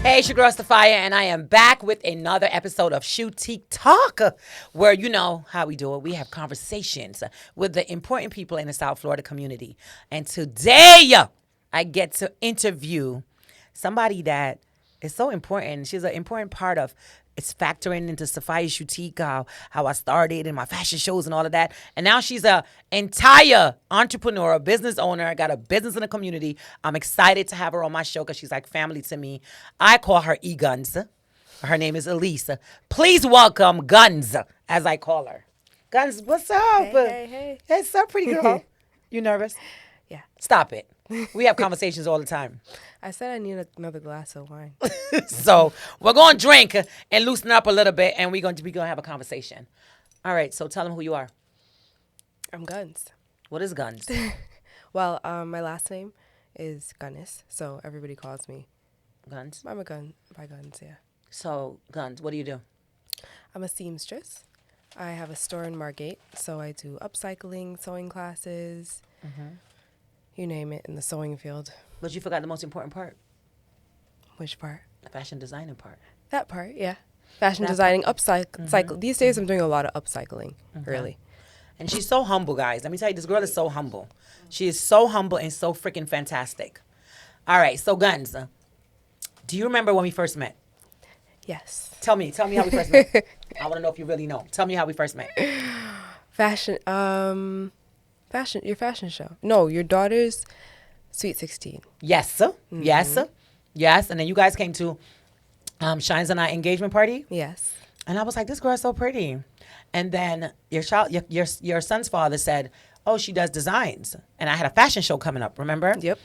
Hey, it's your girl Sophia, and I am back with another episode of Shoetique Talk, where you know how we do it. We have conversations with the important people in the South Florida community. And today, I get to interview somebody that is so important. She's an important part of it's factoring into Sophia Shoetique, how I started and my fashion shows and all of that. And now she's a entire entrepreneur, a business owner, got a business in the community. I'm excited to have her on my show because she's like family to me. I call her EGUNNZ. Her name is Elise. Please welcome EGUNNZ, as I call her. EGUNNZ, what's up? Hey. Hey, what's up, pretty girl? You nervous? Yeah. Stop it. We have conversations all the time. I said I need another glass of wine. So we're going to drink and loosen up a little bit, and we're going to have a conversation. All right, so tell them who you are. I'm Guns. What is EGUNNZ? Well, my last name is Gunness, so everybody calls me EGUNNZ. I'm a gun by Guns, yeah. So, EGUNNZ, what do you do? I'm a seamstress. I have a store in Margate, so I do upcycling, sewing classes, you name it, in the sewing field. But you forgot the most important part. Which part? The fashion designing part. That part, yeah. Fashion designing, upcycle. These days I'm doing a lot of upcycling, really. And she's so humble, guys. Let me tell you, this girl is so humble. She is so humble and so freaking fantastic. All right, so EGUNNZ, do you remember when we first met? Yes. Tell me how we first met. I want to know if you really know. Tell me how we first met. Your fashion show. No, your daughter's Sweet 16. Yes, sir. Yes, sir. Yes. And then you guys came to Shines and I engagement party. Yes. And I was like, this girl's so pretty. And then your son's father said, oh, she does designs. And I had a fashion show coming up, remember? Yep.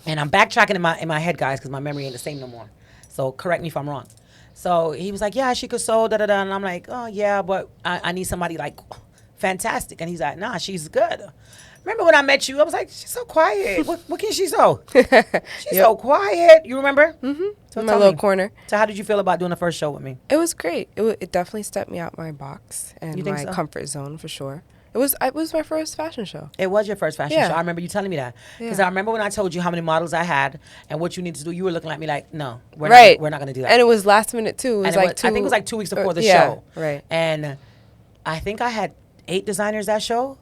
And I'm backtracking in my head, guys, because my memory ain't the same no more. So correct me if I'm wrong. So he was like, yeah, she could sew, da-da-da. And I'm like, oh, yeah, but I need somebody like fantastic. And he's like, nah, she's good. Remember when I met you, I was like, she's so quiet. What can she sew? She's so quiet. You remember? Mm-hmm. So in my little corner. So how did you feel about doing the first show with me? It was great. It definitely stepped me out my box and my comfort zone for sure. It was my first fashion show. It was your first fashion show. I remember you telling me that. Because I remember when I told you how many models I had and what you need to do, you were looking at me like, no, we're not going to do that. And it was last minute too. I think it was like 2 weeks before the show. Right. And I think I had 8 designers that show.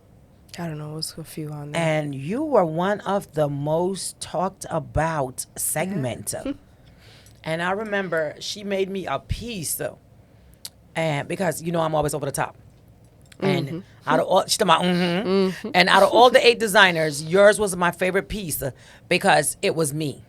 I don't know, it was a few on there. And you were one of the most talked about segment. And I remember she made me a piece, and because you know I'm always over the top. And out of all, she's talking about, and out of all the 8 designers, yours was my favorite piece because it was me.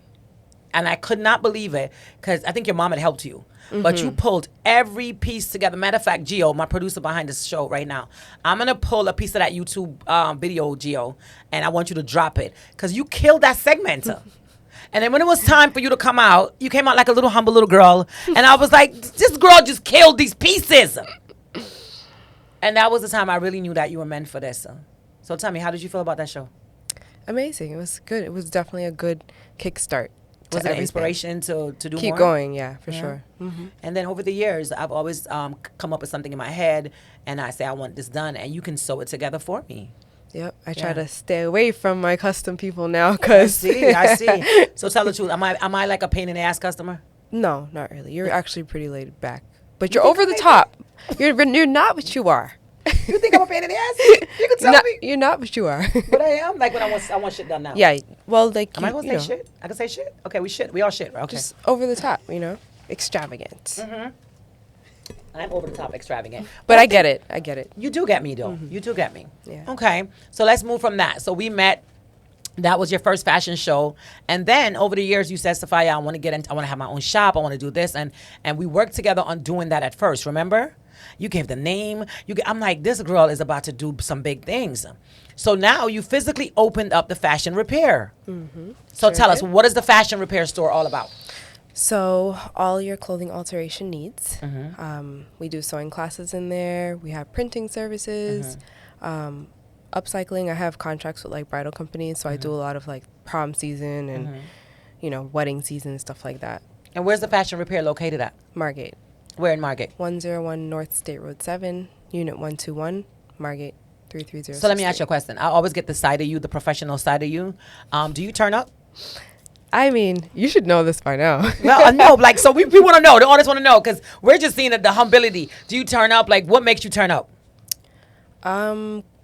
And I could not believe it because I think your mom had helped you. But you pulled every piece together. Matter of fact, Gio, my producer behind this show right now, I'm going to pull a piece of that YouTube video, Gio, and I want you to drop it because you killed that segment. And then when it was time for you to come out, you came out like a little humble little girl. And I was like, this girl just killed these pieces. And that was the time I really knew that you were meant for this. So tell me, how did you feel about that show? Amazing. It was good. It was definitely a good kickstart. Was it an inspiration to do more? Keep going, yeah, for sure. And then over the years, I've always come up with something in my head, and I say, I want this done, and you can sew it together for me. Yep. I try to stay away from my custom people now because... I see. So tell the truth. Am I like a pain in the ass customer? No, not really. You're actually pretty laid back. But you're over the top. You're not what you are. You think I'm a pain in the ass? You can tell me. You're not what you are. But I am. Like when I want shit done now. Yeah. Well, like am I gonna say shit? I can say shit. Okay, we all shit. Okay. Just over the top, extravagant. I'm over the top extravagant. But I get it. You do get me though. You do get me. Yeah. Okay. So let's move from that. So we met. That was your first fashion show. And then over the years, you said, Sophia, I want to have my own shop. I want to do this. And we worked together on doing that at first, remember? You gave the name. I'm like, this girl is about to do some big things. So now you physically opened up the fashion repair. So tell us, what is the fashion repair store all about? So all your clothing alteration needs. We do sewing classes in there. We have printing services. Upcycling. I have contracts with like bridal companies, so I do a lot of like prom season and wedding season and stuff like that. And where's the fashion repair located at? Margate. Where in Margate? 101 North State Road 7, Unit 121, Margate 330. So let me ask you a question. I always get the side of you, the professional side of you. Do you turn up? I mean, you should know this by now. Well, no, like, so we want to know. The audience want to know because we're just seeing the humility. Do you turn up? Like, what makes you turn up?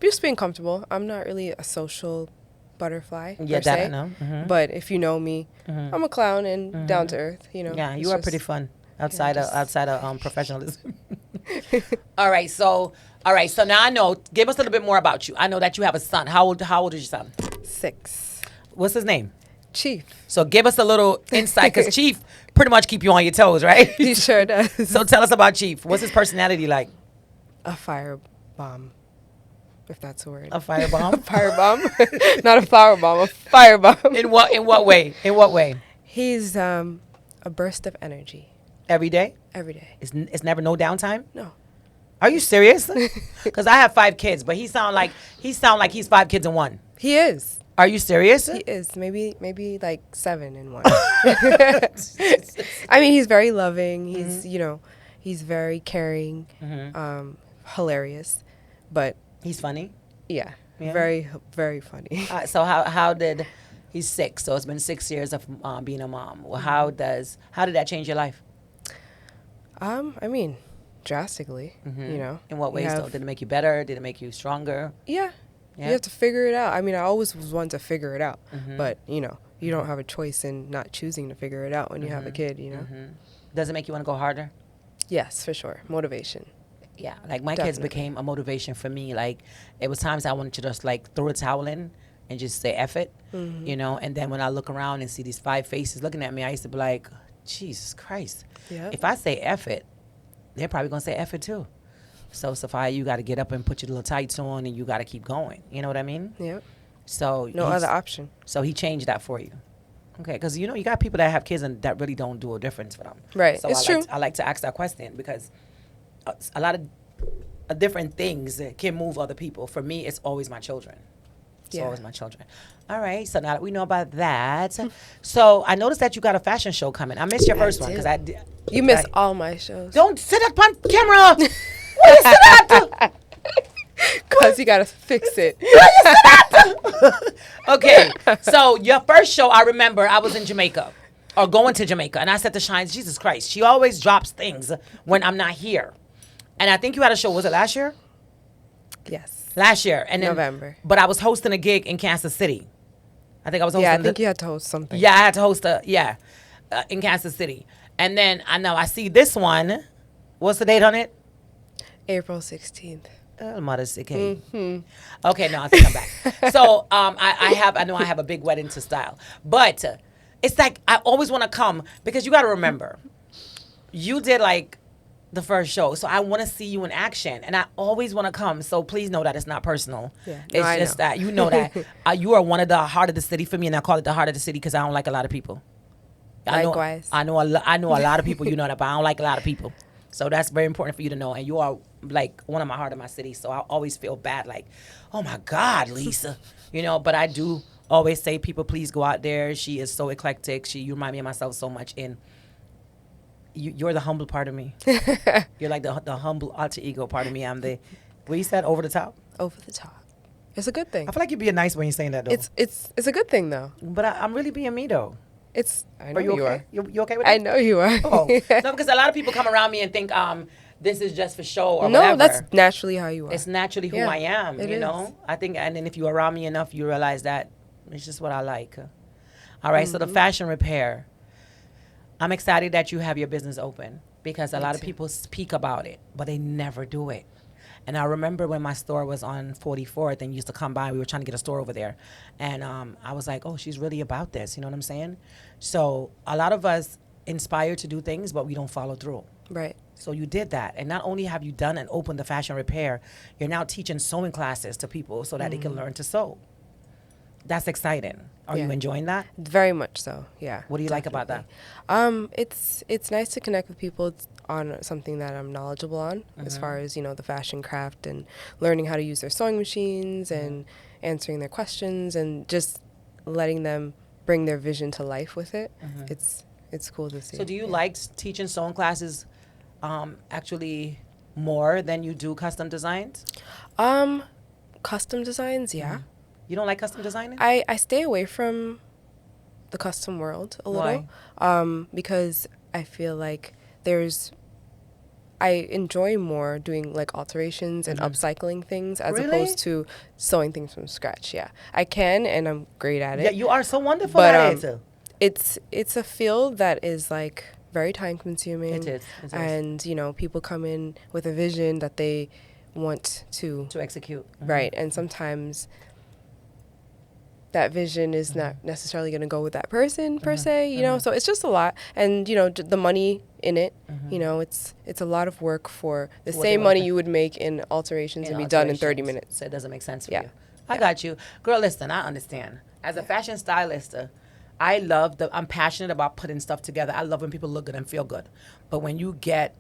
Just being comfortable. I'm not really a social butterfly. Yeah, per that se, I know. Mm-hmm. But if you know me, I'm a clown and down to earth. You know. Yeah, It's you are just- pretty fun outside of professionalism. All right, so now I know. Give us a little bit more about you. I know that you have a son. How old is your son? 6. What's his name? Chief. So give us a little insight, because Chief pretty much keep you on your toes, right? He sure does. So tell us about Chief. What's his personality like? A firebomb, if that's a word. A firebomb? Firebomb, not a flower bomb. A firebomb. In what way? In what way? He's a burst of energy Every day? every day. It's never no downtime? No. Are you serious? Because I have 5 kids, but he sound like he's 5 kids in one. He is. Are you serious? He is. Maybe like 7 in one. I mean, he's very loving. He's he's very caring, hilarious, but He's funny. yeah, Yeah. very very funny. So how did he's 6? So it's been 6 years of being a mom. Well, how did that change your life? I mean, drastically. You know. In what You ways? have- Though? Did it make you better? Did it make you stronger? Yeah. Yeah. You have to figure it out. I mean, I always was one to figure it out, Mm-hmm. but you don't have a choice in not choosing to figure it out when you have a kid. Does it make you want to go harder? Yes, for sure. Motivation. Yeah, like my kids Definitely. became a motivation for me. Like it was times I wanted to just like throw a towel in and just say F it, And then when I look around and see these 5 faces looking at me, I used to be like, Jesus Christ. Yep. If I say F it, they're probably gonna say F it too. So Sophia, you got to get up and put your little tights on, and you got to keep going. You know what I mean? Yep. So No he's- other option. So he changed that for you. Okay, because you got people that have kids and that really don't do a difference for them. Right. So It's I true. I like to ask that question because a lot of different things that can move other people. For me, it's always my children. It's Yeah. always my children. All right. So now that we know about that, so I noticed that you got a fashion show coming. I missed your first one because I did. You miss all my shows. Don't sit up on camera. What is that? Because you got to fix it. Okay, so your first show, I remember I was in Jamaica, or going to Jamaica, and I said to Shine, Jesus Christ, she always drops things when I'm not here. And I think you had a show, was it last year? Yes. Last year. And then, November. But I was hosting a gig in Kansas City. I think I was hosting Yeah, I think you had to host something. Yeah, I had to host in Kansas City. And then I see this one. What's the date on it? April 16th. Okay, no, I think I'm back. So I know I have a big wedding to style, but it's like I always want to come because you got to remember, you did like the first show, so I want to see you in action, and I always want to come. So please know that it's not personal. Yeah, no, It's I just know. that you know that you are one of the heart of the city for me, and I call it the heart of the city because I don't like a lot of people. Likewise. I know a lot of people, you know that, but I don't like a lot of people. So that's very important for you to know. And you are like one of my heart of my city. So I always feel bad, like, oh my God, Lisa, But I do always say, people, please go out there. She is so eclectic. You remind me of myself so much. And you're the humble part of me. You're like the humble alter ego part of me. I'm the, what you said, over the top. Over the top. It's a good thing. I feel like you're being nice when you're saying that, though. It's a good thing though. But I'm really being me, though. I know Are you you okay? are. You okay with that? I know you are. Oh, no, because a lot of people come around me and think this is just for show or No, whatever. that's naturally how you are. It's naturally who Yeah, I am, it you know? is. I think, and then if you're around me enough, you realize that it's just what I like. All right, so the fashion repair. I'm excited that you have your business open because a lot of people speak about it, but they never do it. And I remember when my store was on 44th and used to come by, we were trying to get a store over there. And I was like, oh, she's really about this. You know what I'm saying? So a lot of us inspire to do things, but we don't follow through. Right. So you did that. And not only have you done and opened the fashion repair, you're now teaching sewing classes to people so that they can learn to sew. That's exciting. Are you Yeah. enjoying that? Very much so. Yeah. What do you like about that? It's nice to connect with people on something that I'm knowledgeable on, as far as the fashion craft and learning how to use their sewing machines and answering their questions and just letting them bring their vision to life with it. It's cool to see. So do you like teaching sewing classes actually more than you do custom designs? Custom designs, yeah. You don't like custom designing? I stay away from the custom world a Why? little, because I feel like I enjoy more doing like alterations and upcycling things as Really? opposed to sewing things from scratch. Yeah, I can, and I'm great at it. Yeah, you are so wonderful But at it. it's a field that is like very time consuming. It is. It is. And people come in with a vision that they want to To execute. right, and sometimes that vision is not necessarily going to go with that person per se, so it's just a lot. And the money in it, it's a lot of work for the For what they same want money to- you would make in alterations in and be done in 30 alterations. minutes. So it doesn't make sense for Yeah. you. I got you. Girl, listen, I understand. As a fashion stylist, I'm passionate about putting stuff together. I love when people look good and feel good. But when you get,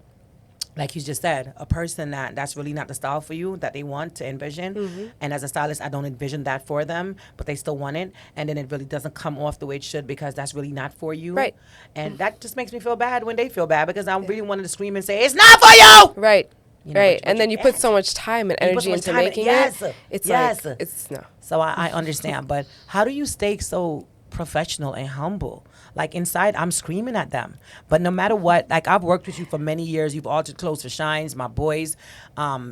like you just said, a person that's really not the style for you that they want to envision, and as a stylist, I don't envision that for them, but they still want it, and then it really doesn't come off the way it should because that's really not for you. Right. And that just makes me feel bad when they feel bad because I really wanted to scream and say, it's not for you! Right. You know, Right. but And then you put can't. so much time and You put energy so much into time in- making yes, it. It's yes. like, it's no. So I understand, but how do you stay so professional and humble? Like inside, I'm screaming at them. But no matter what, like I've worked with you for many years. You've altered clothes for Shines, my boys,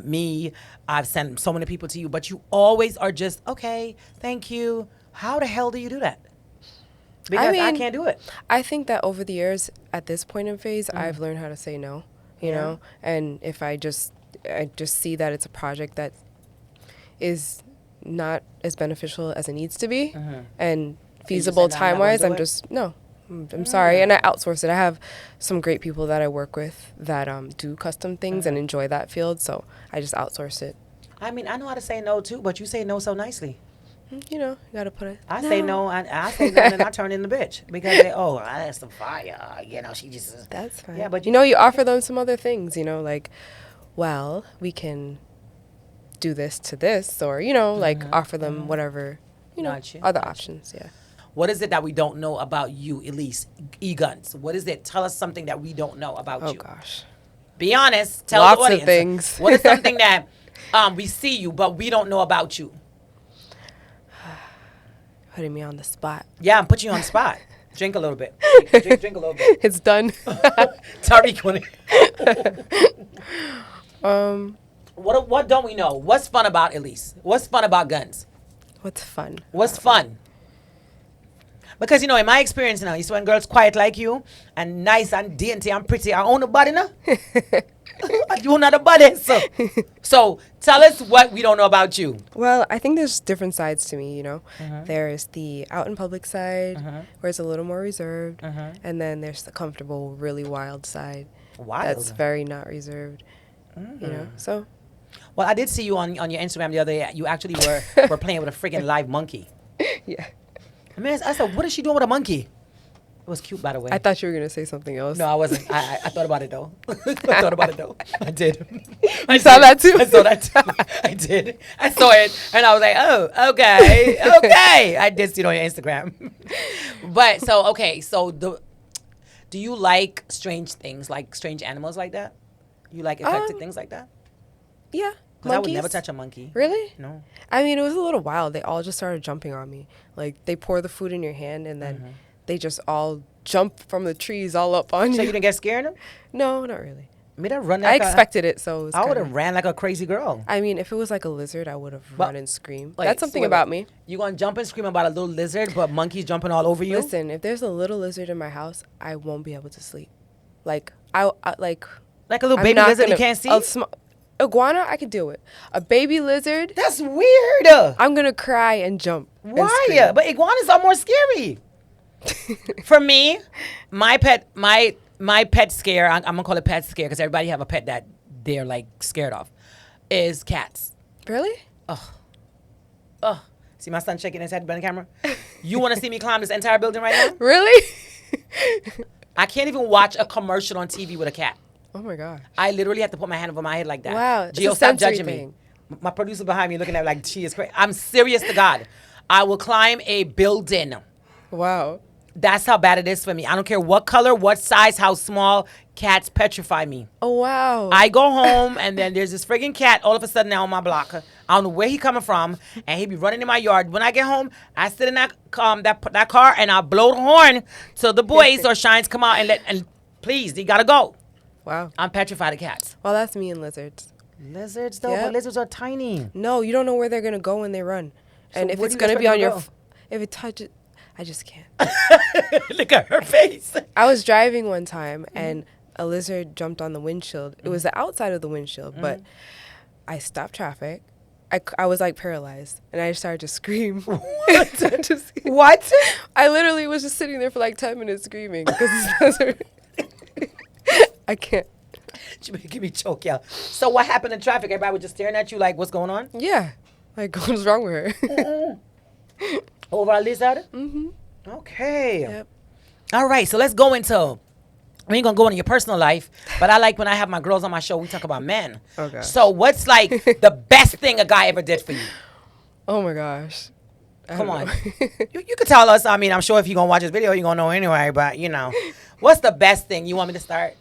me. I've sent so many people to you, but you always are just, okay, thank you. How the hell do you do that? Because I mean, can't do it. I think that over the years, at this point in phase, I've learned how to say no, you know? And if I just see that it's a project that is not as beneficial as it needs to be and feasible say, "No, I'm not gonna time-wise, do I'm it"? just, no. I'm sorry. And I outsource it. I have some great people that I work with that do custom things and enjoy that field, so I just outsource it. I mean, I know how to say no too, but you say no so nicely. You gotta put it. I say no, I say no, and I turn in the bitch because that's the fire. She just. That's fine. Yeah, but you offer them some other things, like, well, we can do this to this, or, like offer them whatever, Gotcha, other gotcha. options, yeah. What is it that we don't know about you, Elise EGUNNZ? What is it? Tell us something that we don't know about Oh, you. gosh. Be honest. Tell Lots the of audience. things. What is something that we see you, but we don't know about you? Putting me on the spot. Yeah, I'm putting you on the spot. Drink a little bit. Drink a little bit. It's done. Tariq, what don't we know? What's fun about Elise? What's fun about guns? What's fun? What's fun? Because, in my experience now, you see when girls quiet like you and nice and dainty and pretty, I own a body now. You not a body. So tell us what we don't know about you. Well, I think there's different sides to me, There's the out in public side, where it's a little more reserved, and then there's the comfortable, really wild side. Wild. That's very not reserved, So, Well, I did see you on your Instagram the other day. You actually were playing with a freaking live monkey. yeah. I said, what is she doing with a monkey? It was cute, by the way. I thought you were going to say something else. No, I wasn't. I thought about it, though. I did. I saw that too. I saw that too. I did. I saw it, and I was like, oh, okay. I did see it on your Instagram. But, do you like strange things, like strange animals like that? You like affected things like that? Yeah. Because I would never touch a monkey. Really? No. I mean, it was a little wild. They all just started jumping on me. Like, they pour the food in your hand, and then they just all jump from the trees all up on you. So you didn't get scared of them? No, not really. I expected it, so it was I would kinda- have ran like a crazy girl. I mean, if it was like a lizard, I would have run and scream. Wait, That's something so wait, about me. You gonna jump and scream about a little lizard, but monkeys jumping all over you? Listen, if there's a little lizard in my house, I won't be able to sleep. Like, I like a little I'm baby not lizard you gonna- can't see? Iguana, I could deal with. A baby lizard, That's weird. I'm gonna cry and jump. and Why? scream. But iguanas are more scary. For me, my pet scare, I'm gonna call it pet scare because everybody have a pet that they're like scared of, is cats. Really? See my son shaking his head behind the camera? You want to see me climb this entire building right now? Really? I can't even watch a commercial on TV with a cat. Oh my gosh. I literally have to put my hand over my head like that. Wow, it's Gio, a stop sensory judging thing. me. My producer behind me looking at me like she is crazy. I'm serious to God. I will climb a building. Wow. That's how bad it is for me. I don't care what color, what size, how small. Cats petrify me. Oh wow. I go home and then there's this friggin' cat all of a sudden now on my block. I don't know where he coming from, and he be running in my yard. When I get home, I sit in that car and I blow the horn so the boys or shines come out and please, he gotta go. Wow. I'm petrified of cats. Well, that's me and lizards. Lizards though, Yep. but lizards are tiny. No, you don't know where they're gonna go when they run, So and if where it's do you gonna be expect on them your, to if it touches, I just can't. Look at her face. I was driving one time and a lizard jumped on the windshield. It was the outside of the windshield, but I stopped traffic. I was like paralyzed and I started to scream. What? I literally was just sitting there for like 10 minutes screaming because this lizard. I can't. She making me choke, yeah. So what happened in traffic? Everybody was just staring at you like, what's going on? Yeah. Like, what's wrong with her? Over our lizard? Mm-hmm. Okay. Yep. All right, so let's go into, we ain't gonna go into your personal life, but I like when I have my girls on my show, we talk about men. Okay. So what's like the best thing a guy ever did for you? Oh my gosh. Come on. You can tell us. I mean, I'm sure if you're gonna watch this video, you're gonna know anyway, but you know. What's the best thing? You want me to start?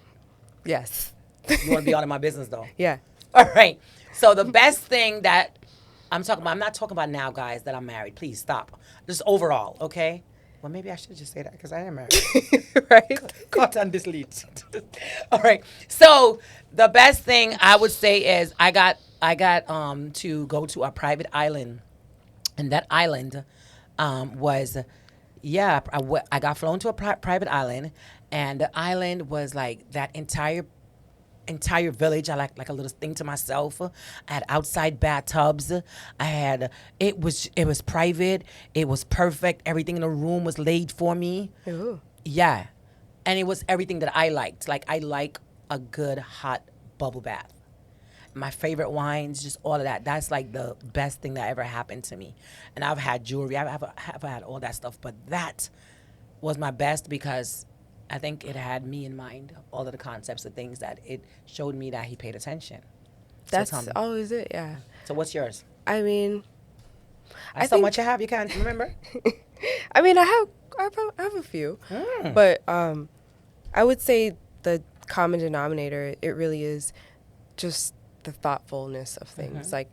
Yes. You wanna be out of my business though? Yeah. All right. So the best thing that I'm talking about, I'm not talking about now, guys, that I'm married. Please stop. Just overall, okay? Well, maybe I should just say that because I am married. Right? Cut and delete. All right. So the best thing I would say is I got to go to a private island, and that island was, yeah, I got flown to a private island, and the island was like that entire village. I like a little thing to myself. I had outside bathtubs. I had it was private. It was perfect. Everything in the room was laid for me. Ooh. Yeah. And it was everything that I liked. Like I like a good hot bubble bath. My favorite wines, just all of that. That's like the best thing that ever happened to me. And I've had jewelry. I've had all that stuff, but that was my best because I think it had me in mind, all of the concepts, the things that it showed me that he paid attention. That's tell me. always it, yeah. So what's yours? I mean, I so much you have, you can't remember? I mean, I have a few, but I would say the common denominator, it really is just the thoughtfulness of things, like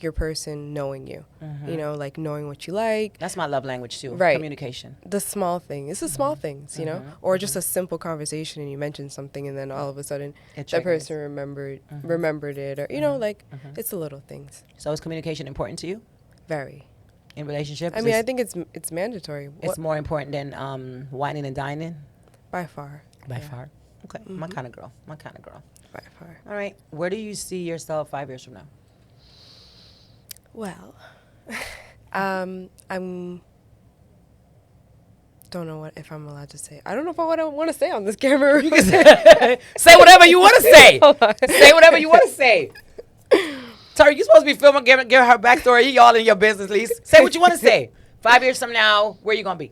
your person knowing you, you know, like knowing what you like. That's my love language too, Right. communication. The small thing. It's the small things, you know, or just a simple conversation and you mention something and then all of a sudden It that triggers. person remembered it, or you know, like it's the little things. So is communication important to you Very. in relationships? I mean, I think it's mandatory. it's more important than whining and dining? By far. By Yeah. far. Okay, my kind of girl. My kind of girl. By far. All right, where do you see yourself 5 years from now? Well, I'm don't know if I'm allowed to say. I don't know if I want to say on this camera. Say whatever you want to say. Hold on. Say whatever you want to say. Sorry, you're supposed to be filming, give her backstory. You all in your business, Lise. Say what you want to say. 5 years from now, where you going to be?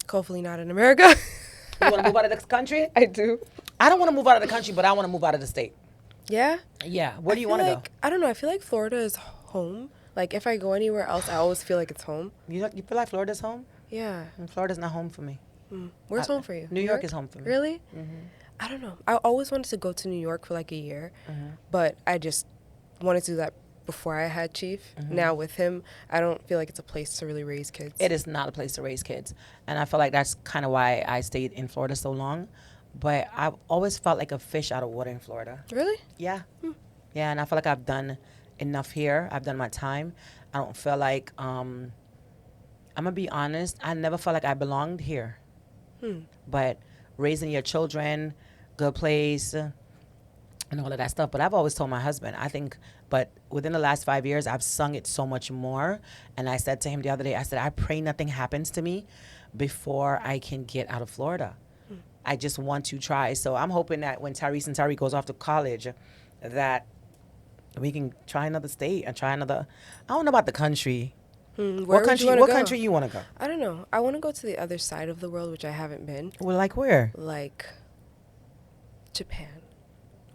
Hopefully not in America. You want to move out of the country? I do. I don't want to move out of the country, but I want to move out of the state. Yeah. Yeah. Where do you want to go? I don't know. I feel like Florida is home. Like if I go anywhere else, I always feel like it's home. You feel like Florida's home? Yeah. And Florida's not home for me. Where's home for you? New York is home for me. Really? I don't know. I always wanted to go to New York for like a year, but I just wanted to do that before I had Chief. Now with him, I don't feel like it's a place to really raise kids. It is not a place to raise kids. And I feel like that's kind of why I stayed in Florida so long. But I've always felt like a fish out of water in Florida. Really? Yeah. Yeah, and I feel like I've done enough here. I've done my time. I don't feel like, I'm going to be honest, I never felt like I belonged here. But raising your children, good place, and all of that stuff. But I've always told my husband, but within the last 5 years, I've sung it so much more. And I said to him the other day, I said, I pray nothing happens to me before I can get out of Florida. I just want to try. So I'm hoping that when Tyrese and Tariq goes off to college, that we can try another state and try another. I don't know about the country. What country you want to go? I don't know. I want to go to the other side of the world, which I haven't been. Well, like where? Like Japan,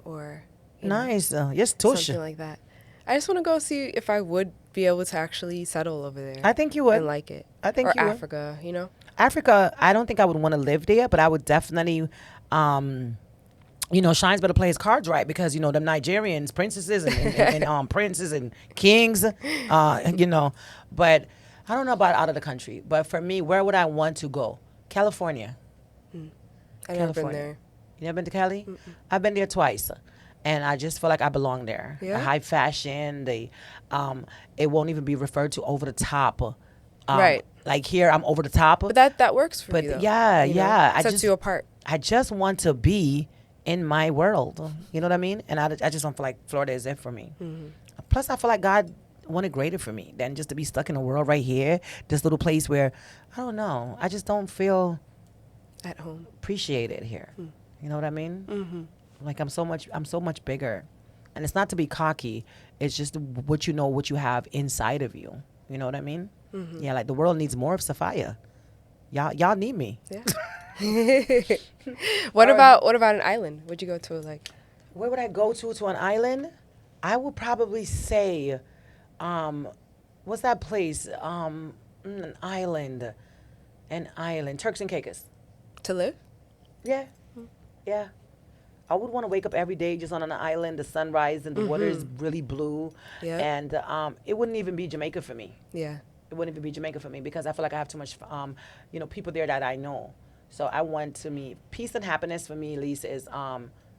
or Nice. Yes, Tush. something like that. I just want to go see if I would be able to actually settle over there. I think you would. And like it. I think or you would. Africa, you know. Africa, I don't think I would want to live there, but I would definitely Shine's better play his cards right because them Nigerians, princesses and princes and kings, But I don't know about out of the country. But for me, where would I want to go? California. I've never been there. You never been to Cali? I've been there twice, and I just feel like I belong there. Yeah? The high fashion, it won't even be referred to over the top. Right. Like here, I'm over the top. But that works for you, though. Yeah, yeah. It sets you apart. I just want to be in my world. You know what I mean? And I just don't feel like Florida is it for me. Plus, I feel like God wanted greater for me than just to be stuck in a world right here, this little place where, I don't know, I just don't feel at home, appreciated here. You know what I mean? Like I'm so much bigger, and it's not to be cocky. It's just what you have inside of you. You know what I mean? Yeah, like the world needs more of Sophia. Y'all need me. Yeah. What about an island? Would you go to Where would I go to an island? I would probably say, what's that place? An island, Turks and Caicos. To live? Yeah, yeah. I would want to wake up every day just on an island, the sunrise and the water is really blue. Yeah. And it wouldn't even be Jamaica for me. Yeah. It wouldn't even be Jamaica for me because I feel like I have too much, people there that I know. So I want to meet peace and happiness for me, Elise, is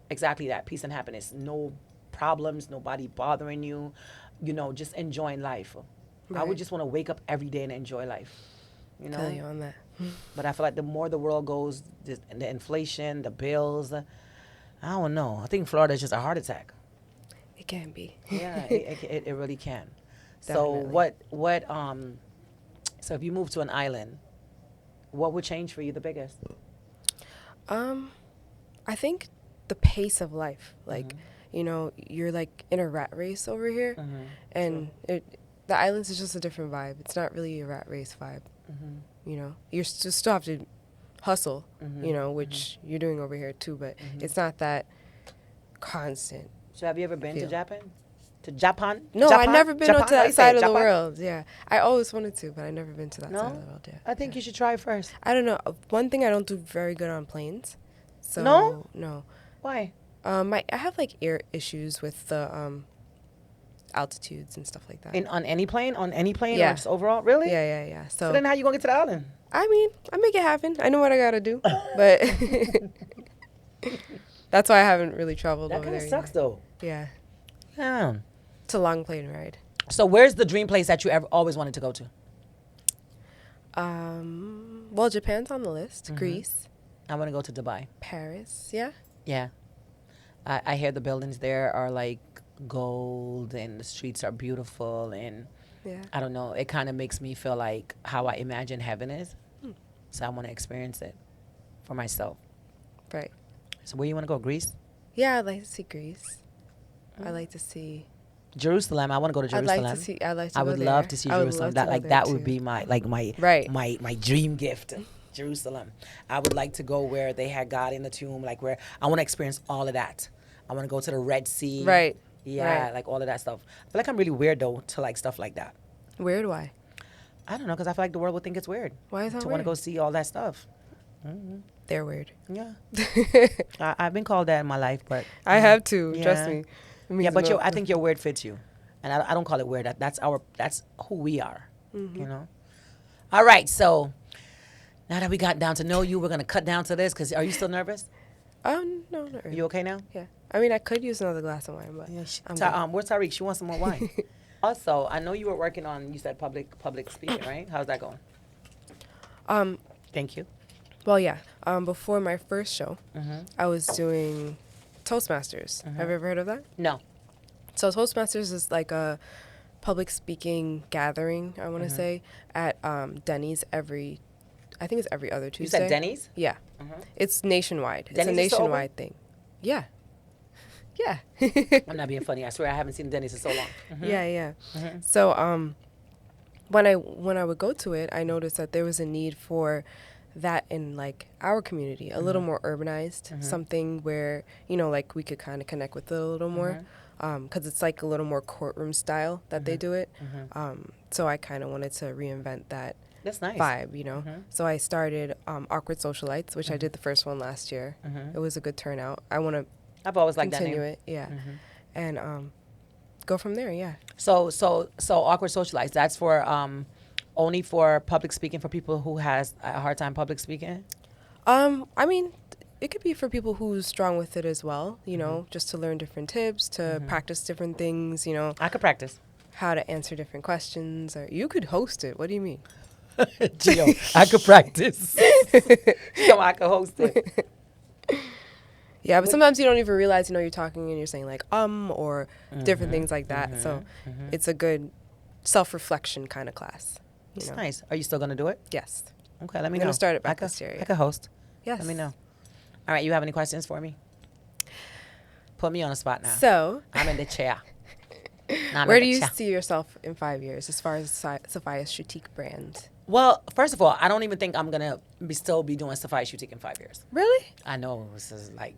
exactly that, peace and happiness. No problems, nobody bothering you, just enjoying life. Right. I would just want to wake up every day and enjoy life. Feel you on that. But I feel like the more the world goes, the inflation, the bills, I don't know. I think Florida is just a heart attack. It can be. Yeah, it really can. Definitely. So so if you move to an island, what would change for you the biggest? I think the pace of life. You're like in a rat race over here, and the islands is just a different vibe. It's not really a rat race vibe. You still have to hustle, which you're doing over here too, but it's not that constant. So have you ever been to Japan? To Japan? No, Japan? I've never been Japan? to that side of the Japan? world. Yeah, I always wanted to, but I never been to that side of the world. Yeah, I think you should try it first. I don't know. One thing, I don't do very good on planes. So No. Why? I have ear issues with the altitudes and stuff like that. On any plane? Yeah. Or just overall? Really? Yeah. So then how you gonna get to the island? I mean, I make it happen. I know what I gotta do, but that's why I haven't really traveled over there. That kind of sucks, though. Yeah. Yeah. It's a long plane ride. So where's the dream place that you always wanted to go to? Well, Japan's on the list. Greece. I want to go to Dubai. Paris. Yeah. Yeah. I hear the buildings there are like gold and the streets are beautiful and I don't know. It kind of makes me feel like how I imagine heaven is. So I want to experience it for myself. Right. So where you want to go? Greece? Yeah, I'd like to see Greece. I'd like to see Jerusalem. I want to go to Jerusalem. I would love to see Jerusalem. That would be my dream gift. Jerusalem. I would like to go where they had God in the tomb, like where I want to experience all of that. I want to go to the Red Sea. Right. Yeah, right. Like all of that stuff. I feel like I'm really weird though to like stuff like that. Weird? Why? I don't know, because I feel like the world would think it's weird. Why is that to weird? Want to go see all that stuff. They're weird. Yeah. I've been called that in my life, but I have to. Trust me. Yeah, but I think your word fits you, and I don't call it weird. That's who we are. You know. All right, so now that we got down to know you, we're gonna cut down to this. Cause are you still nervous? No, not really. You okay now? Yeah. I mean, I could use another glass of wine, but where's Tariq? She wants some more wine. Also, I know you were working on. You said public speaking, right? How's that going? Thank you. Well, yeah. Before my first show, I was doing Toastmasters. Have you ever heard of that? No. So Toastmasters is like a public speaking gathering, I want to say, at Denny's I think it's every other Tuesday. You said Denny's? Yeah. It's nationwide. Denny's it's a nationwide thing. Yeah. Yeah. I'm not being funny. I swear I haven't seen Denny's in so long. Yeah. So when I would go to it, I noticed that there was a need for that in like our community, a little more urbanized, something where, like we could kind of connect with it a little more, because it's like a little more courtroom style that they do it. So I kind of wanted to reinvent that. That's nice. Vibe, So I started Awkward Socialites, which I did the first one last year. It was a good turnout. I want to I've always liked that continue name. it, yeah, and go from there, yeah. So awkward socialites. That's for only for public speaking, for people who has a hard time public speaking. I mean, it could be for people who's strong with it as well, you know, just to learn different tips, to practice different things, you know. I could practice. How to answer different questions, or you could host it. What do you mean? Gio, I could practice. So I could host it. Yeah, but sometimes you don't even realize, you know, you're talking and you're saying like or different things like that. So it's a good self-reflection kind of class. It's nice. Are you still gonna do it? Yes. Okay, let me I'm know. gonna start it back this year. I could host. Yes. Let me know. All right, you have any questions for me? Put me on the spot now. So I'm in the chair. where do you see yourself in 5 years as far as Sophia's Shoetique brand? Well, first of all, I don't even think I'm gonna still be doing Sophia Shoetique in 5 years. Really? I know. This is like,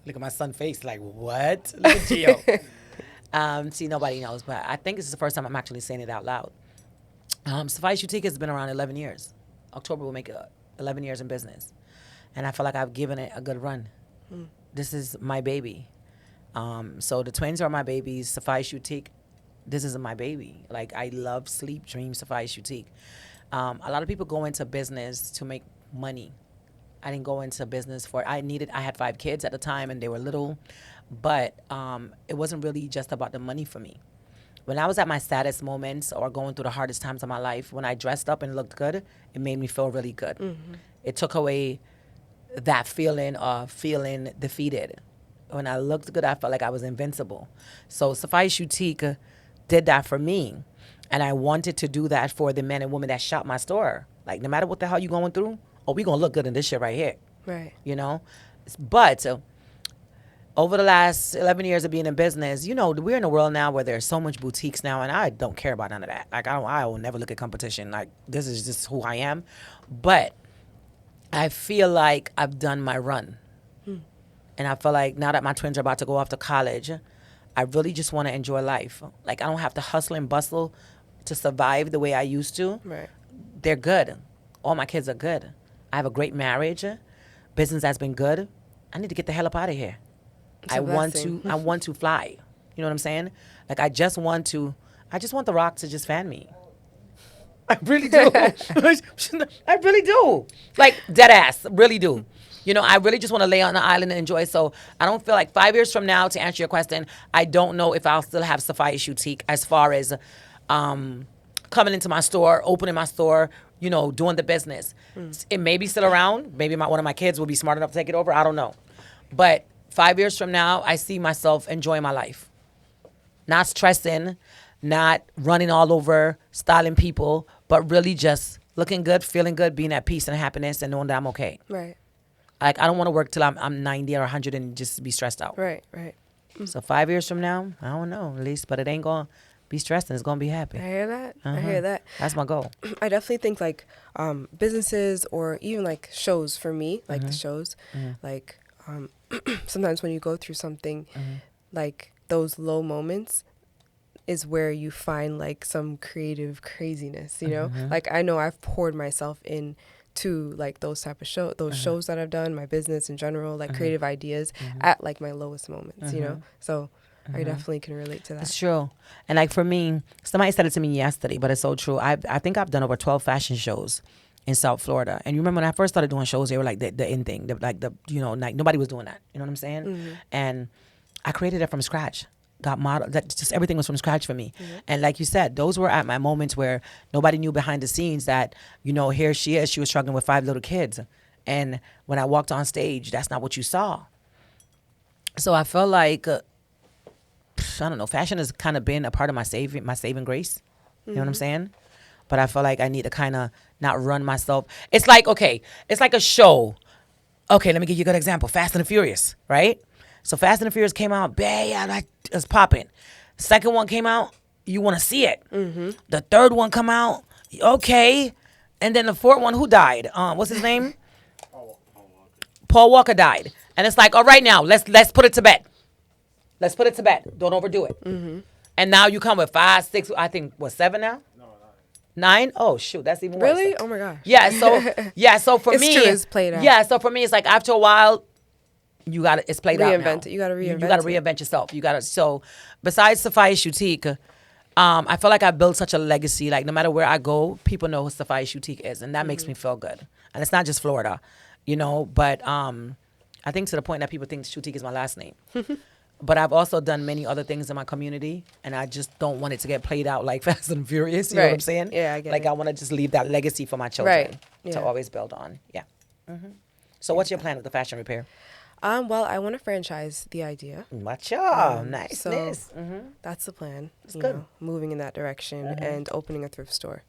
look at my son's face. Like, what? Look at Gio. See, nobody knows, but I think this is the first time I'm actually saying it out loud. Sophia Shoetique has been around 11 years. October will make 11 years in business, and I feel like I've given it a good run. This is my baby. So the twins are my babies. Sophia Shoetique, this is my baby. Like, I love, sleep, dream Sophia Shoetique. A lot of people go into business to make money. I didn't go into business I had 5 kids at the time and they were little, but it wasn't really just about the money for me. When I was at my saddest moments or going through the hardest times of my life, when I dressed up and looked good, it made me feel really good. It took away that feeling of feeling defeated. When I looked good, I felt like I was invincible. So Sophia Shoetique did that for me. And I wanted to do that for the men and women that shop my store. Like, no matter what the hell you going through, we going to look good in this shit right here. Right. You know? But over the last 11 years of being in business, you know, we're in a world now where there's so much boutiques now, and I don't care about none of that. Like, I will never look at competition. Like, this is just who I am. But I feel like I've done my run. And I feel like now that my twins are about to go off to college, I really just want to enjoy life. Like, I don't have to hustle and bustle to survive the way I used to. Right. They're good. All my kids are good. I have a great marriage. Business has been good. I need to get the hell up out of here. I want to fly. You know what I'm saying? Like, I just want The Rock to just fan me. I really do. I really do. Like, dead ass. Really do. You know, I really just want to lay on the island and enjoy. So I don't feel like 5 years from now, to answer your question, I don't know if I'll still have Sophia Shoetique as far as coming into my store, opening my store, you know, doing the business. It may be still around. Maybe one of my kids will be smart enough to take it over. I don't know. But 5 years from now, I see myself enjoying my life. Not stressing, not running all over, styling people, but really just looking good, feeling good, being at peace and happiness, and knowing that I'm okay. Right. Like, I don't want to work till I'm 90 or 100 and just be stressed out. Right. So 5 years from now, I don't know, at least, but it ain't going to be stressed and it's going to be happy. I hear that. I hear that. That's my goal. I definitely think, like, businesses or even, like, shows for me, like the shows, like, sometimes when you go through something, like, those low moments is where you find, like, some creative craziness, you know? Like, I know I've poured myself in to, like, those type of shows that I've done, my business in general, like creative ideas at, like, my lowest moments, you know? So I definitely can relate to that. It's true. And, like, for me, somebody said it to me yesterday, but it's so true. I think I've done over 12 fashion shows in South Florida. And you remember when I first started doing shows, they were like the in thing, like nobody was doing that. You know what I'm saying? And I created it from scratch. Got modeled, that just everything was from scratch for me. And like you said, those were at my moments where nobody knew behind the scenes that, you know, here she is, she was struggling with 5 little kids. And when I walked on stage, that's not what you saw. So I felt like, I don't know, fashion has kind of been a part of my saving grace. You know what I'm saying? But I feel like I need to kind of not run myself. It's like, okay, it's like a show. Okay, let me give you a good example. Fast and the Furious, right? So Fast and the Furious came out, bam, it's popping. Second one came out, you want to see it. The third one come out, okay. And then the fourth one, who died? What's his name? Paul Walker died. And it's like, all right, now, let's put it to bed. Let's put it to bed. Don't overdo it. And now you come with 5, 6, I think, 7 now? 9? Oh, shoot, that's even worse. Really? Oh, my gosh. Yeah, so for me, true, it's played out. Yeah, so for me, it's like after a while, you got to, it's played out now. Reinvent it. You got to reinvent You got to it. reinvent yourself. You got to, so besides Sophia Shoetique, I feel like I built such a legacy. Like no matter where I go, people know who Sophia Shoetique is, and that makes me feel good. And it's not just Florida, you know, but I think to the point that people think Shoetique is my last name. But I've also done many other things in my community, and I just don't want it to get played out like Fast and Furious. You know what I'm saying? Yeah, I get like it. I want to just leave that legacy for my children Right. to Yeah. always build on. Yeah. So what's your plan with the fashion repair? Well, I want to franchise the idea. Macha, nice. So that's the plan. That's you good. know, moving in that direction and opening a thrift store.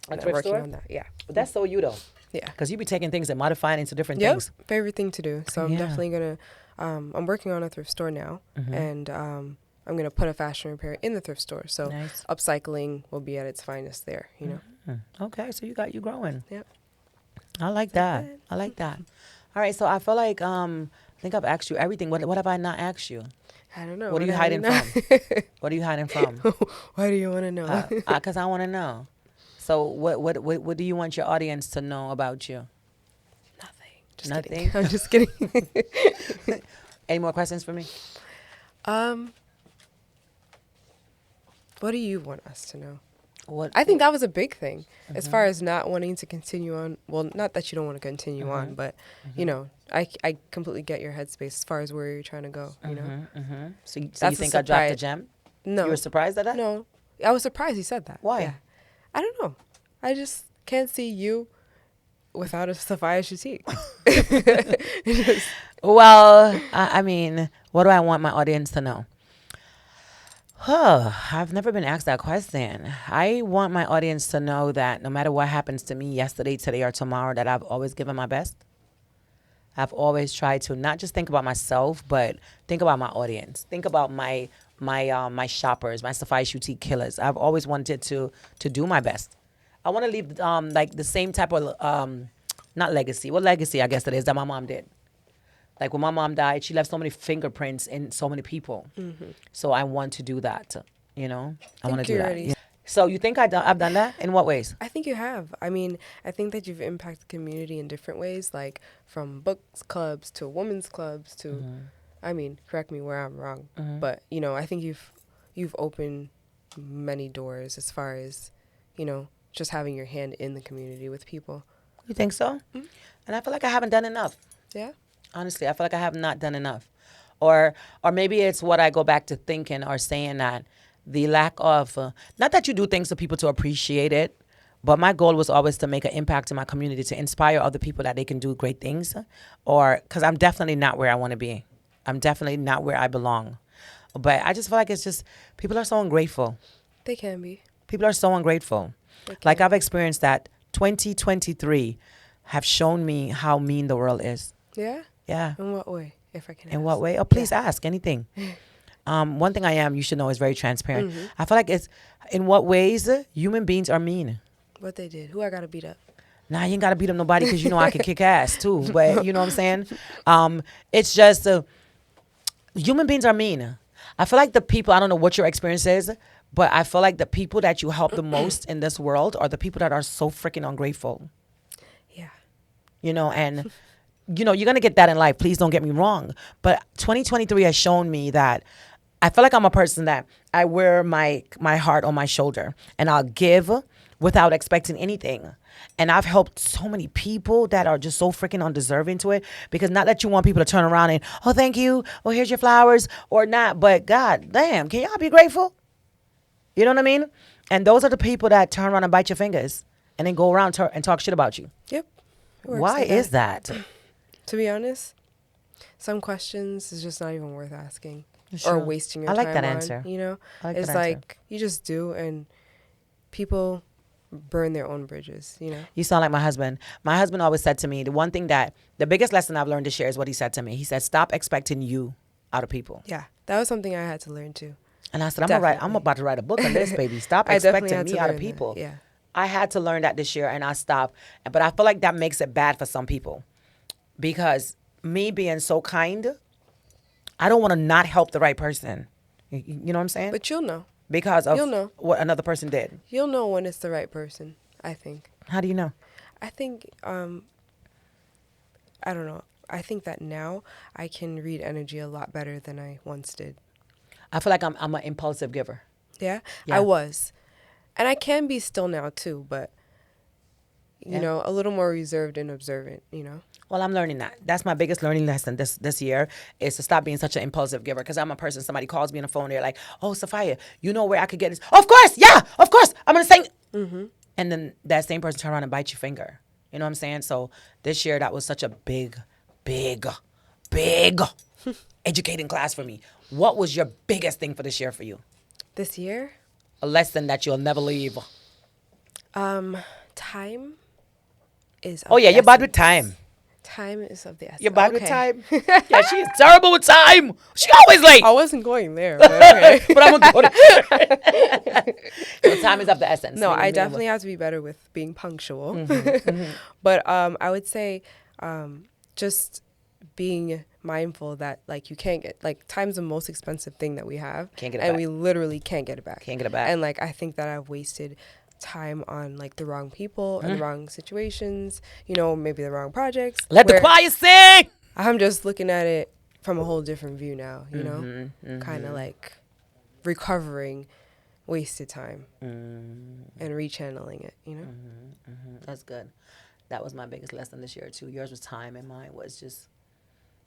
A And thrift working store? on that. Yeah. But that's so you though, Yeah. because you be taking things and modifying into different Yep. things. Favorite thing to do. So I'm Yeah. definitely gonna. I'm working on a thrift store now, and I'm gonna put a fashion repair in the thrift store. So Nice. upcycling will be at its finest there. You know. Okay, so you growing. Yep. I like that. I like that. All right, so I feel like I think I've asked you everything. What have I not asked you? I don't know. What are you I hiding know? from? What are you hiding from? Why do you want to know? Because I want to know. So what do you want your audience to know about you? Nothing. Just Nothing? kidding. I'm just kidding. Any more questions for me? What do you want us to know? What I think that was a big thing as far as not wanting to continue on. Well, not that you don't want to continue on, but you know, I completely get your headspace as far as where you're trying to go. You know, So you That's a think I dropped a surprise. gem? no, You were surprised at that? no, I was surprised you said that. Why? Yeah. I don't know. I just can't see you without a Sophia Shoetique. Well, I mean, what do I want my audience to know? I've never been asked that question. I want my audience to know that no matter what happens to me yesterday, today, or tomorrow, that I've always given my best. I've always tried to not just think about myself, but think about my audience. Think about my shoppers, my Sophia Shoetique killers. I've always wanted to do my best. I want to leave like the same type of not legacy. What legacy I guess it is that my mom did. Like when my mom died, she left so many fingerprints in so many people. So I want to do that. You know, I want to do you're that. ready. Yeah. So you think I've done that? In what ways? I think you have. I mean, I think that you've impacted the community in different ways, like from books clubs to women's clubs to, I mean, correct me where I'm wrong, but you know, I think you've opened many doors as far as, you know, just having your hand in the community with people. You think so? And I feel like I haven't done enough. Yeah. Honestly, I feel like I have not done enough. Or maybe it's what I go back to thinking or saying that the lack of, not that you do things for people to appreciate it, but my goal was always to make an impact in my community, to inspire other people that they can do great things. Or, because I'm definitely not where I want to be. I'm definitely not where I belong. But I just feel like it's just, people are so ungrateful. They can be. People are so ungrateful. Like I've experienced that 2023 have shown me how mean the world is. Yeah? Yeah. In what way, if I can In ask? what way? Oh, please ask anything. One thing I am, you should know, is very transparent. I feel like it's, in what ways human beings are mean. What they did. Who I got to beat up? Nah, you ain't got to beat up nobody because you know I can kick ass too. But you know what I'm saying? It's just, human beings are mean. I feel like the people, I don't know what your experience is, but I feel like the people that you help the most in this world are the people that are so freaking ungrateful. Yeah. You know, and you know, you're going to get that in life. Please don't get me wrong. But 2023 has shown me that I feel like I'm a person that I wear my heart on my shoulder, and I'll give without expecting anything. And I've helped so many people that are just so freaking undeserving to it, because not that you want people to turn around and, oh, thank you, oh, here's your flowers, or not. But God damn, can y'all be grateful? You know what I mean? And those are the people that turn around and bite your fingers and then go around and talk shit about you. Yep. It works Why like is that? To be honest, some questions is just not even worth asking Sure. or wasting your I time like that on, answer. you know? I like It's that answer. like you just do, and people burn their own bridges, you know? You sound like my husband. My husband always said to me, the biggest lesson I've learned this year is what he said to me. He said, stop expecting you out of people. Yeah. That was something I had to learn too. And I said, I'm Definitely. about to write a book on this, baby. Stop I definitely expecting had me to out of learn that, people. yeah. I had to learn that this year, and I stopped. But I feel like that makes it bad for some people, because me being so kind, I don't want to not help the right person. You know what I'm saying? But you'll know. Because of you'll know. what another person did. You'll know when it's the right person, I think. How do you know? I think, I don't know. I think that now I can read energy a lot better than I once did. I feel like I'm an impulsive giver. Yeah, Yeah. I was. And I can be still now too, but, you know, a little more reserved and observant, you know? Well, I'm learning that. That's my biggest learning lesson this year is to stop being such an impulsive giver. Because I'm a person, somebody calls me on the phone, they're like, oh, Sophia, you know where I could get this? Of course, yeah, of course. I'm going to sing. Mm-hmm. And then that same person turn around and bite your finger. You know what I'm saying? So this year, that was such a big educating class for me. What was your biggest thing for this year for you? This year? A lesson that you'll never leave. Time is of Oh, yeah, the you're bad with essence. time. Time is of the essence. You're bad with Okay. time. Yeah, she is terrible with time. She always late. I wasn't going there, but okay. But I'm going to go there. So time is of the essence. No, Meaning- I meaning definitely have to be better with being punctual. But I would say just being mindful that, like, you can't get, like, time's the most expensive thing that we have. Can't get it and back. we literally can't get it back. Can't get it back. And, like, I think that I've wasted time on, like, the wrong people and the wrong situations, you know, maybe the wrong projects. Let the where choir sing. I'm just looking at it from a whole different view now, you know? Kind of like recovering wasted time and rechanneling it, you know? That's good. That was my biggest lesson this year, too. Yours was time and mine was just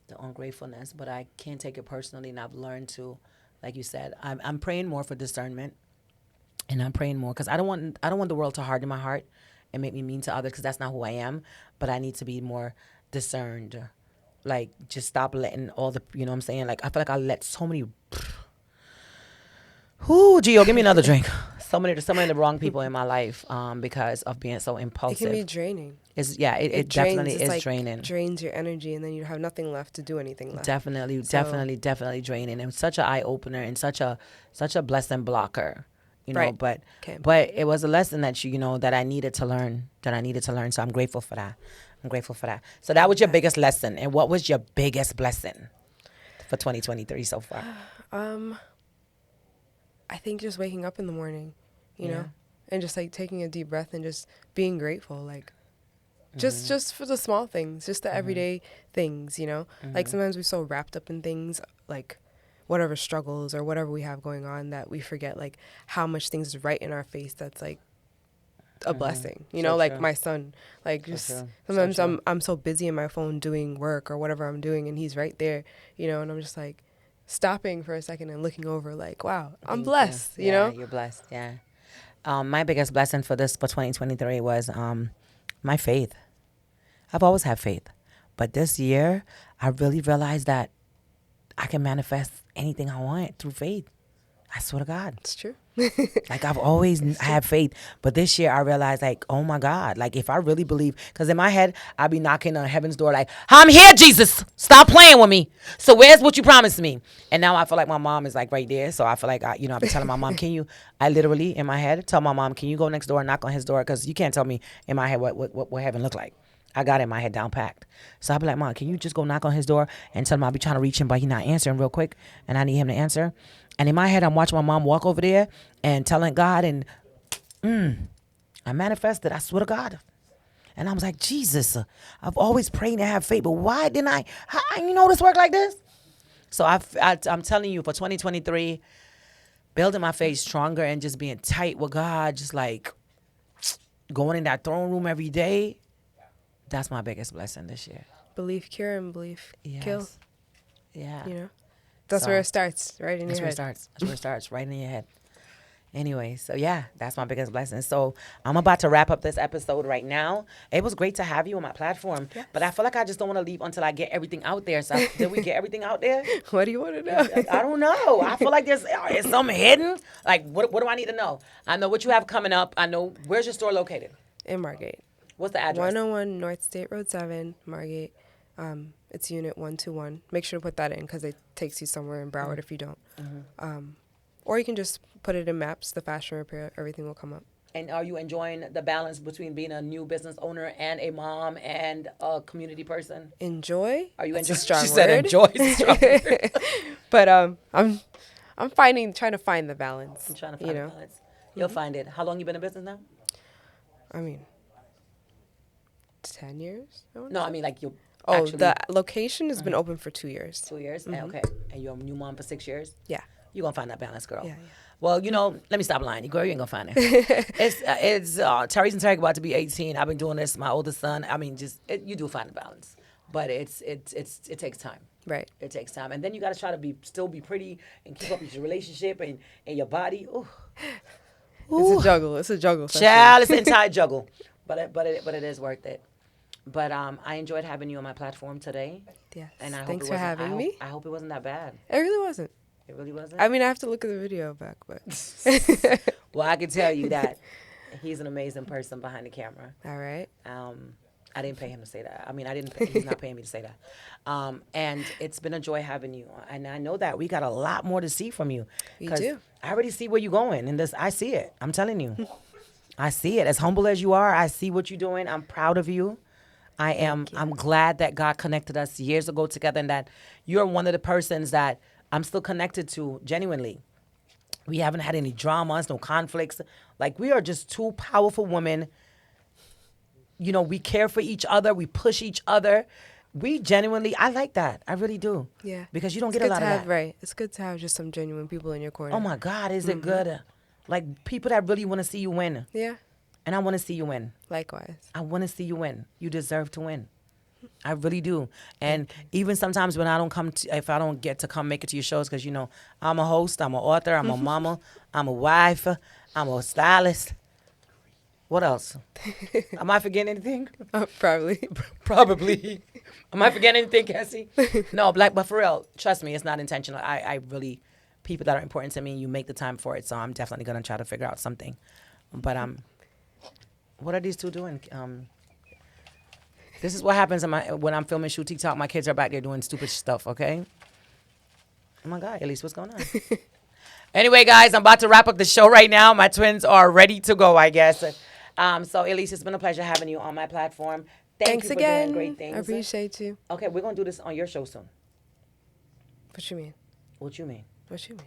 the ungratefulness. But I can't take it personally, and I've learned to, like you said, I'm praying more for discernment. And I'm praying more because I don't want the world to harden my heart and make me mean to others because that's not who I am. But I need to be more discerned. Like, just stop letting all the, you know what I'm saying? Like, I feel like I let so many, Gio, give me another drink. So many of the wrong people in my life because of being so It impulsive. can be draining. It drains. definitely It's is like draining. drains your energy, and then you have nothing left to do anything left. Definitely draining, and such an eye opener and such a blessing blocker, you know. Right. But Okay. but it was a lesson that you know that I needed to learn. So I'm grateful for that. So that was your biggest lesson, and what was your biggest blessing for 2023 so far? I think just waking up in the morning, you Yeah. know, and just like taking a deep breath and just being grateful, like just for the small things, just the everyday things, you know. Like sometimes we're so wrapped up in things, like whatever struggles or whatever we have going on, that we forget like how much things is right in our face that's like a blessing, you know. Like true. my son, like just true. So sometimes true. I'm so busy in my phone doing work or whatever I'm doing, and he's right there, you know, and I'm just like stopping for a second and looking over, like, wow, I'm Thank blessed, you Yeah, know. you're blessed. Yeah. My biggest blessing for 2023 was my faith. I've always had faith, but this year I really realized that I can manifest anything I want through faith. I swear to God. It's true. Like, I've always had faith, but this year I realized, like, oh my God, like, if I really believe, because in my head I'd be knocking on heaven's door like, I'm here, Jesus, stop playing with me, so where's what you promised me? And now I feel like my mom is like right there, so I feel like I've been telling my mom, I literally in my head tell my mom, can you go next door and knock on his door, because you can't tell me in my head what heaven look like. I got it in my head down packed. So I'll be like, Mom, can you just go knock on his door and tell him I'll be trying to reach him, but he's not answering real quick, and I need him to answer. And in my head, I'm watching my mom walk over there and telling God, and I manifested, I swear to God. And I was like, Jesus, I've always prayed to have faith, but why didn't I? You know this work like this? So I'm telling you, for 2023, building my faith stronger and just being tight with God, just like going in that throne room every day, that's my biggest blessing this year. Belief cure and belief kill. Yeah. You know, that's where it starts, right in your head. That's where it starts, right in your head. Anyway, so yeah, that's my biggest blessing. So I'm about to wrap up this episode right now. It was great to have you on my platform, but I feel like I just don't want to leave until I get everything out there. So did we get everything out there? What do you want to know? I don't know. I feel like there's something hidden. Like, what do I need to know? I know what you have coming up. I know, where's your store located? In Margate. What's the address? 101 North State Road 7, Margate. It's unit 121. Make sure to put that in because it takes you somewhere in Broward if you don't. Or you can just put it in maps, the fashion repair, everything will come up. And are you enjoying the balance between being a new business owner and a mom and a community person? Enjoy? Are you That's enjoying? a strong She said word. enjoy. It's a strong word. But I'm trying to find the balance. I'm trying to find the balance. You'll find it. How long you been in business now? I mean, 10 years? No, I mean like you. Oh, actually? the location has been open for 2 years. 2 years? Okay. And you're a new mom for 6 years? Yeah. You're going to find that balance, girl. Yeah. Well, let me stop lying. Girl, you ain't going to find it. It's Therese and Tarek about to be 18. I've been doing this. My oldest son. I mean, you do find a balance. But it takes time. Right. It takes time. And then you got to try to still be pretty and keep up with your relationship and your body. Ooh. It's a juggle. It's a juggle. Child, it's an entire juggle. But it is worth it. But I enjoyed having you on my platform today. Yes. And Thanks for having me. I hope it wasn't that bad. It really wasn't. It really wasn't? I mean, I have to look at the video back, but. Well, I can tell you that he's an amazing person behind the camera. All right. I didn't pay him to say that. I mean, he's not paying me to say that. And it's been a joy having you. And I know that we got a lot more to see from you. You do. I already see where you're going. And I see it. I'm telling you. I see it. As humble as you are, I see what you're doing. I'm proud of you. I'm glad that God connected us years ago together and that you're one of the persons that I'm still connected to genuinely. We haven't had any dramas, no conflicts. Like, we are just two powerful women. We care for each other. We push each other. We genuinely, I like that. I really do. Yeah. Because you don't get a lot of that. Right. It's good to have just some genuine people in your corner. Oh, my God, is it good? Like, people that really want to see you win. Yeah. And I want to see you win. Likewise. I want to see you win. You deserve to win. I really do. And even sometimes when if I don't get to come make it to your shows, because, I'm a host, I'm an author, I'm a mama, I'm a wife, I'm a stylist. What else? Am I forgetting anything? Probably. Probably. Am I forgetting anything, Cassie? No, but for real, trust me, it's not intentional. I really, people that are important to me, you make the time for it. So I'm definitely going to try to figure out something. But what are these two doing? This is what happens when I'm filming Shoetique Talk. My kids are back there doing stupid stuff, okay? Oh, my God, Elise, what's going on? Anyway, guys, I'm about to wrap up the show right now. My twins are ready to go, I guess. So, Elise, it's been a pleasure having you on my platform. Thanks you for again. doing great things. I appreciate you. Okay, we're going to do this on your show soon. What you mean? What you mean? What you mean?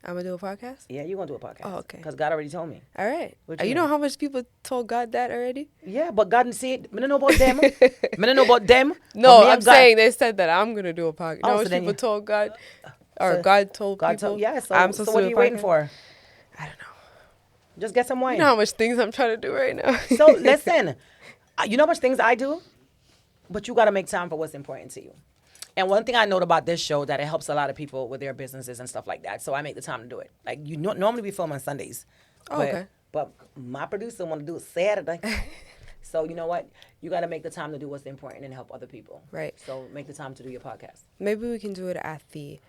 I'm going to do a podcast? Yeah, you're going to do a podcast. Oh, okay. Because God already told me. All right. What You you know mean? how much people told God that already? Yeah, but God didn't see it. I don't know about them. I don't know about them. No, But me I'm and God- saying they said that I'm going to do a podcast. Oh, No, so much then people you- told God, or so God told God people. told, yeah, so, I'm so supposed what to are do you a waiting podcast? for? I don't know. Just get some wine. You know how much things I'm trying to do right now. So listen, you know how much things I do, but you got to make time for what's important to you. And one thing I note about this show that it helps a lot of people with their businesses and stuff like that. So I make the time to do it. Like normally we film on Sundays. Oh, but, okay. But my producer want to do it Saturday. So you know what? You got to make the time to do what's important and help other people. Right. So make the time to do your podcast. Maybe we can do it at the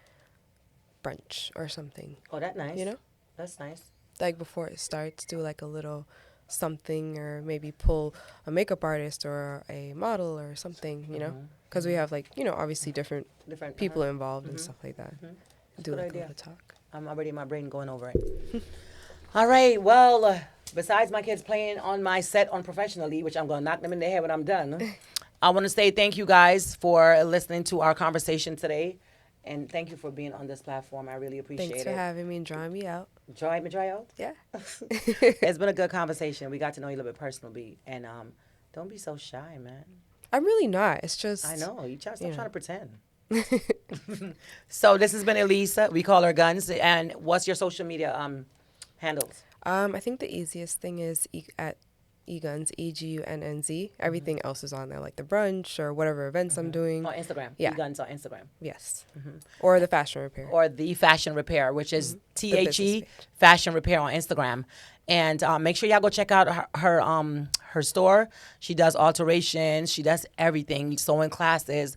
brunch or something. Oh, that's nice. You know? That's nice. Like before it starts, do like a little something, or maybe pull a makeup artist or a model or something, you know? Because we have obviously different people involved and stuff like that. Do good like idea. a little talk. I'm already in my brain going over it. All right. Well, besides my kids playing on my set unprofessionally, which I'm going to knock them in the head when I'm done, I want to say thank you guys for listening to our conversation today. And thank you for being on this platform. I really appreciate Thanks it. for having me and drawing me out. Dry out? Yeah. It's been a good conversation. We got to know you a little bit personally. And don't be so shy, man. I'm really not. It's just. I know. Stop know. trying to pretend. So this has been Elise. We call her Guns. And what's your social media handles? I think the easiest thing is at EGUNNZ, EGUNNZ. Everything else is on there, like the brunch or whatever events I'm doing. On Instagram. Yeah. Guns on Instagram. Yes. Or the fashion repair. Or the Fashion Repair, which is business THE page. Fashion Repair on Instagram. And make sure y'all go check out her store. She does alterations. She does everything. Sewing classes.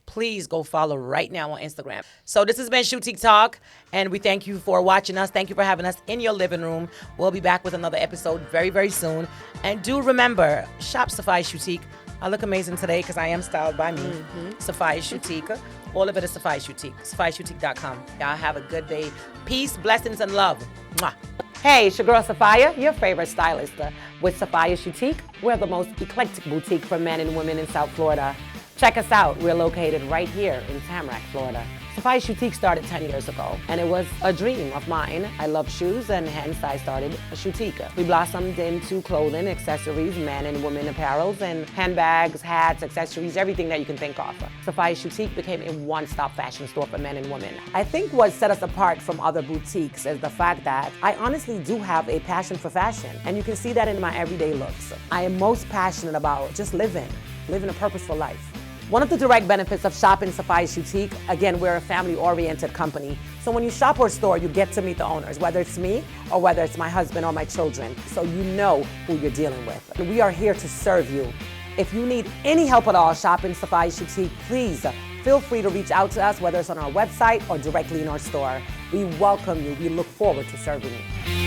Please go follow right now on Instagram. So this has been Shoetique Talk, and we thank you for watching us. Thank you for having us in your living room. We'll be back with another episode very, very soon. And do remember, shop Sophia Shoetique. I look amazing today because I am styled by me. Sophia Shoetique. All of it is Sophia Shoetique. SophiaShoetique.com. Y'all have a good day. Peace, blessings, and love. Mwah. Hey, it's your girl Sophia, your favorite stylist. With Sophia Shoetique, we're the most eclectic boutique for men and women in South Florida. Check us out. We're located right here in Tamarack, Florida. Safai Shoetique started 10 years ago, and it was a dream of mine. I love shoes, and hence I started a Shoetique. We blossomed into clothing, accessories, men and women apparels, and handbags, hats, accessories, everything that you can think of. Safai Shoetique became a one-stop fashion store for men and women. I think what set us apart from other boutiques is the fact that I honestly do have a passion for fashion, and you can see that in my everyday looks. I am most passionate about just living a purposeful life. One of the direct benefits of shopping Safai Shoetique, again, we're a family-oriented company. So when you shop our store, you get to meet the owners, whether it's me or whether it's my husband or my children. So you know who you're dealing with. And we are here to serve you. If you need any help at all shopping Safai Shoetique, please feel free to reach out to us, whether it's on our website or directly in our store. We welcome you. We look forward to serving you.